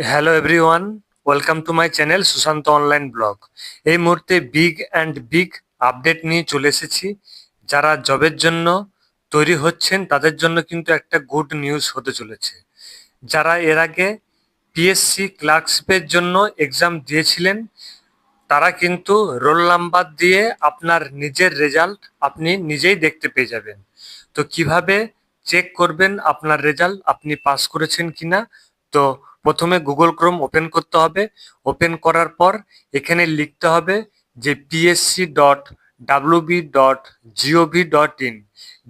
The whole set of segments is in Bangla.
Hello everyone, welcome to my channel Sushant online blog. এই মুহূর্তে বিগ আপডেট নিয়ে চলে এসেছি। যারা জবের জন্য তৈরি হচ্ছেন তাদের জন্য কিন্তু একটা গুড নিউজ হতে চলেছে। যারা এর আগে পিএসসি ক্লার্কশিপের জন্য এক্সাম দিয়েছিলেন তারা কিন্তু রোল নাম্বার দিয়ে আপনার নিজের রেজাল্ট আপনি নিজেই দেখতে পেয়ে যাবেন। তো কিভাবে চেক করবেন আপনার রেজাল্ট আপনি পাস করেছেন কিনা? তো প্রথমে গুগল ক্রোম ওপেন করতে হবে। ওপেন করার পর এখানে লিখতে হবে যে psc.wb.gov.in।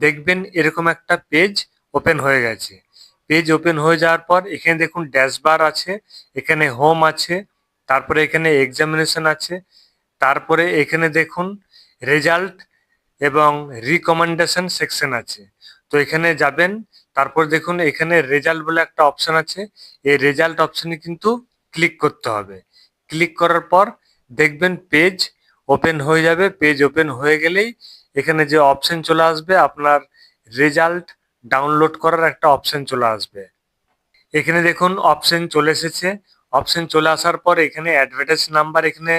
দেখবেন এরকম একটা পেজ ওপেন হয়ে গেছে। পেজ ওপেন হয়ে যাওয়ার পর এখানে দেখুন ড্যাশবার আছে, এখানে হোম আছে, তারপরে এখানে এক্সামিনেশন আছে, তারপরে এখানে দেখুন রেজাল্ট এবং রিকমেন্ডেশন সেকশন আছে। তো এখানে যাবেন, তারপর দেখুন এখানে রেজাল্ট বলে একটা অপশন আছে। এই রেজাল্ট অপশনে কিন্তু ক্লিক করতে হবে। ক্লিক করার পর দেখবেন পেজ ওপেন হয়ে যাবে। পেজ ওপেন হয়ে গেলেই এখানে যে অপশন চলে আসবে আপনার রেজাল্ট ডাউনলোড করার একটা অপশন চলে আসবে। এখানে দেখুন অপশন চলে এসেছে। অপশন চলে আসার পর এখানে অ্যাডভার্টাইজ নাম্বার এখানে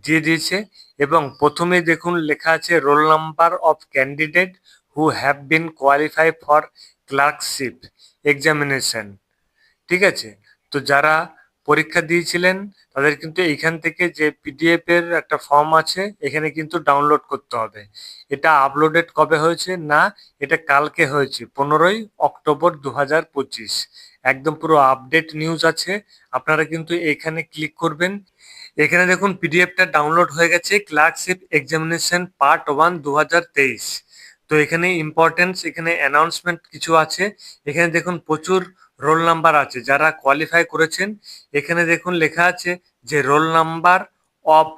দিয়ে দিয়েছে এবং প্রথমেই দেখুন লেখা আছে roll number of candidate who have been qualify for clerkship examination. ঠিক আছে? তো যারা পরীক্ষা দিয়েছিলেন তাদের কিন্তু এইখান থেকে যে পিডিএফ এর একটা ফর্ম আছে এখানে কিন্তু ডাউনলোড করতে হবে। এটা আপলোডেড কবে হয়েছে? না, এটা কালকে হয়েছে 15ই অক্টোবর 2025। একদম পুরো আপডেট নিউজ আছে। আপনারা কিন্তু এখানে ক্লিক করবেন। এখানে দেখুন পিডিএফটা ডাউনলোড হয়ে গেছে, ক্লার্কশিপ এক্সামিনেশন পার্ট 1 2023। তো এখানে ইম্পর্টেন্স, এখানে অ্যানাউন্সমেন্ট কিছু আছে। এখানে দেখুন প্রচুর রোল নাম্বার আছে যারা কোয়ালিফাই করেছেন। এখানে দেখুন লেখা আছে যে রোল নাম্বার অফ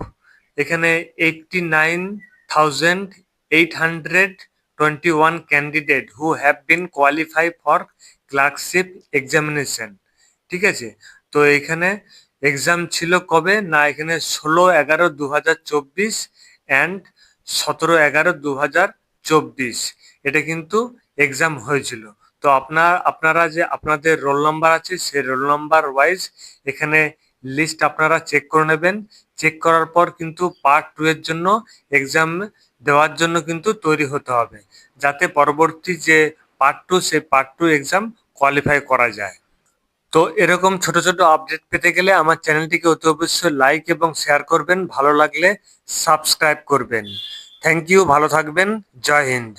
এখানে 89,821 candidate who have been qualify for clerkship examination. ঠিক আছে? তো এখানে এক্সাম ছিল কবে? না, এখানে 16/11/2024 অ্যান্ড 17/11/2024 এটা কিন্তু এক্সাম হয়েছিল। তো আপনারা যে আপনাদের রোল নাম্বার আছে সেই রোল নাম্বার ওয়াইজ এখানে লিস্ট আপনারা চেক করে নেবেন। চেক করার পর কিন্তু পার্ট 2 এর জন্য এক্সাম দেওয়ার জন্য কিন্তু তৈরি হতে হবে, যাতে পরবর্তী যে পার্ট 2 সেই পার্ট 2 এক্সাম কোয়ালিফাই করা যায়। তো এরকম ছোট ছোট আপডেট পেতে গেলে আমার চ্যানেলটিকে অতি অবশ্যই লাইক এবং শেয়ার করবেন, ভালো লাগলে সাবস্ক্রাইব করবেন। থ্যাংক ইউ, ভালো থাকবেন, জয় হিন্দ।